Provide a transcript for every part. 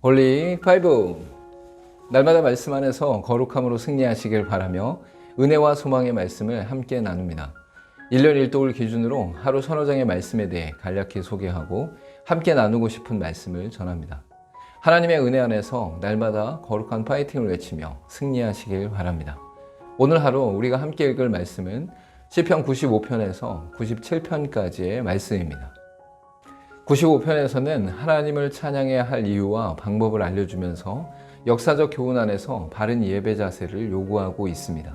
홀리 파이브! 날마다 말씀 안에서 거룩함으로 승리하시길 바라며 은혜와 소망의 말씀을 함께 나눕니다. 1년 1독을 기준으로 하루 서너 장의 말씀에 대해 간략히 소개하고 함께 나누고 싶은 말씀을 전합니다. 하나님의 은혜 안에서 날마다 거룩한 파이팅을 외치며 승리하시길 바랍니다. 오늘 하루 우리가 함께 읽을 말씀은 시편 95편에서 97편까지의 말씀입니다. 95편에서는 하나님을 찬양해야 할 이유와 방법을 알려주면서 역사적 교훈 안에서 바른 예배 자세를 요구하고 있습니다.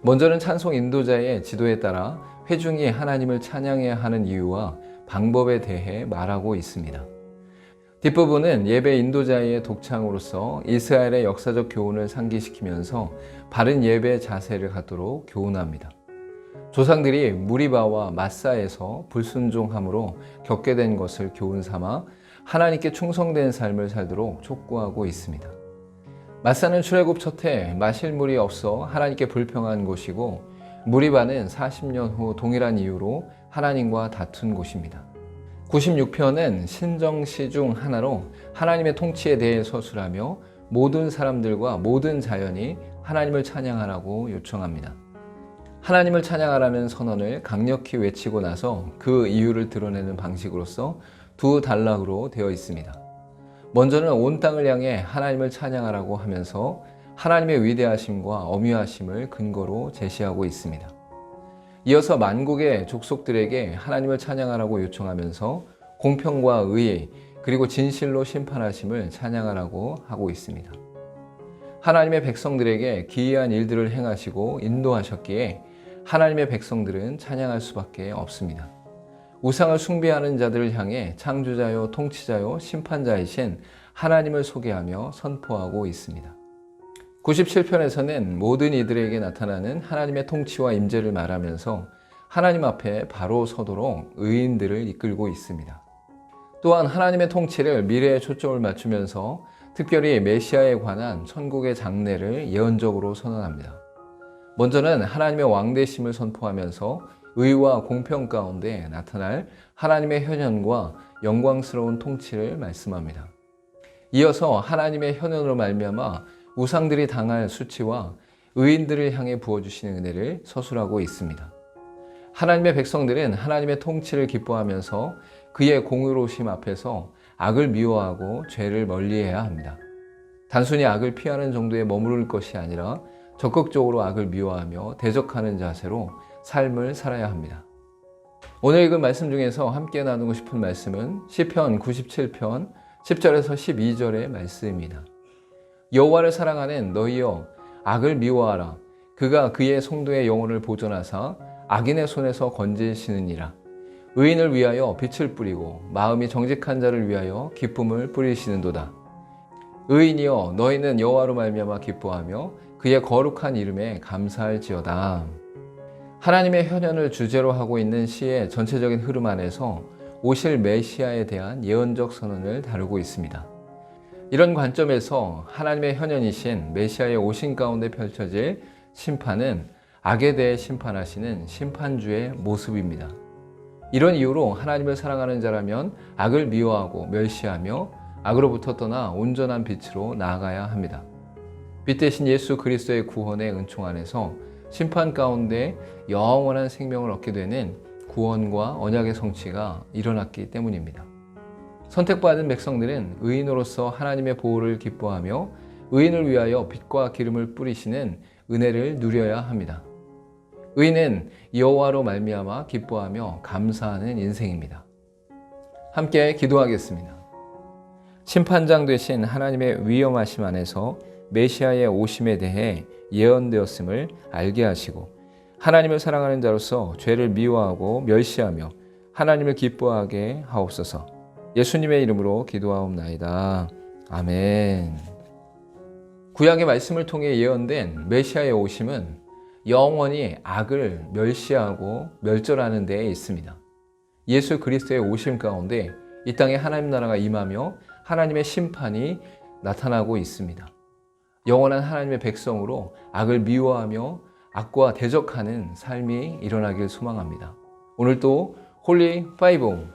먼저는 찬송 인도자의 지도에 따라 회중이 하나님을 찬양해야 하는 이유와 방법에 대해 말하고 있습니다. 뒷부분은 예배 인도자의 독창으로서 이스라엘의 역사적 교훈을 상기시키면서 바른 예배 자세를 갖도록 교훈합니다. 조상들이 무리바와 마사에서 불순종함으로 겪게 된 것을 교훈 삼아 하나님께 충성된 삶을 살도록 촉구하고 있습니다. 마사는 출애굽 첫해 마실 물이 없어 하나님께 불평한 곳이고, 무리바는 40년 후 동일한 이유로 하나님과 다툰 곳입니다. 96편은 신정시 중 하나로 하나님의 통치에 대해 서술하며 모든 사람들과 모든 자연이 하나님을 찬양하라고 요청합니다. 하나님을 찬양하라는 선언을 강력히 외치고 나서 그 이유를 드러내는 방식으로서 두 단락으로 되어 있습니다. 먼저는 온 땅을 향해 하나님을 찬양하라고 하면서 하나님의 위대하심과 엄위하심을 근거로 제시하고 있습니다. 이어서 만국의 족속들에게 하나님을 찬양하라고 요청하면서 공평과 의의 그리고 진실로 심판하심을 찬양하라고 하고 있습니다. 하나님의 백성들에게 기이한 일들을 행하시고 인도하셨기에 하나님의 백성들은 찬양할 수밖에 없습니다. 우상을 숭배하는 자들을 향해 창조자요 통치자요 심판자이신 하나님을 소개하며 선포하고 있습니다. 97편에서는 모든 이들에게 나타나는 하나님의 통치와 임재를 말하면서 하나님 앞에 바로 서도록 의인들을 이끌고 있습니다. 또한 하나님의 통치를 미래에 초점을 맞추면서 특별히 메시아에 관한 천국의 장래를 예언적으로 선언합니다. 먼저는 하나님의 왕되심을 선포하면서 의와 공평 가운데 나타날 하나님의 현현과 영광스러운 통치를 말씀합니다. 이어서 하나님의 현현으로 말미암아 우상들이 당할 수치와 의인들을 향해 부어주시는 은혜를 서술하고 있습니다. 하나님의 백성들은 하나님의 통치를 기뻐하면서 그의 공의로우심 앞에서 악을 미워하고 죄를 멀리해야 합니다. 단순히 악을 피하는 정도에 머무를 것이 아니라 적극적으로 악을 미워하며 대적하는 자세로 삶을 살아야 합니다. 오늘 읽은 말씀 중에서 함께 나누고 싶은 말씀은 시편 97편 10절에서 12절의 말씀입니다. 여호와를 사랑하는 너희여, 악을 미워하라. 그가 그의 성도의 영혼을 보존하사 악인의 손에서 건지시느니라. 의인을 위하여 빛을 뿌리고 마음이 정직한 자를 위하여 기쁨을 뿌리시는도다. 의인이여, 너희는 여호와로 말미암아 기뻐하며 그의 거룩한 이름에 감사할지어다. 하나님의 현현을 주제로 하고 있는 시의 전체적인 흐름 안에서 오실 메시아에 대한 예언적 선언을 다루고 있습니다. 이런 관점에서 하나님의 현현이신 메시아의 오신 가운데 펼쳐질 심판은 악에 대해 심판하시는 심판주의 모습입니다. 이런 이유로 하나님을 사랑하는 자라면 악을 미워하고 멸시하며 악으로부터 떠나 온전한 빛으로 나아가야 합니다. 빛 대신 예수 그리스도의 구원의 은총 안에서 심판 가운데 영원한 생명을 얻게 되는 구원과 언약의 성취가 일어났기 때문입니다. 선택받은 백성들은 의인으로서 하나님의 보호를 기뻐하며 의인을 위하여 빛과 기름을 뿌리시는 은혜를 누려야 합니다. 의인은 여호와로 말미암아 기뻐하며 감사하는 인생입니다. 함께 기도하겠습니다. 심판장 되신 하나님의 위엄하심 안에서 메시아의 오심에 대해 예언되었음을 알게 하시고 하나님을 사랑하는 자로서 죄를 미워하고 멸시하며 하나님을 기뻐하게 하옵소서. 예수님의 이름으로 기도하옵나이다. 아멘. 구약의 말씀을 통해 예언된 메시아의 오심은 영원히 악을 멸시하고 멸절하는 데에 있습니다. 예수 그리스도의 오심 가운데 이 땅에 하나님 나라가 임하며 하나님의 심판이 나타나고 있습니다. 영원한 하나님의 백성으로 악을 미워하며 악과 대적하는 삶이 일어나길 소망합니다. 오늘도 홀리 파이브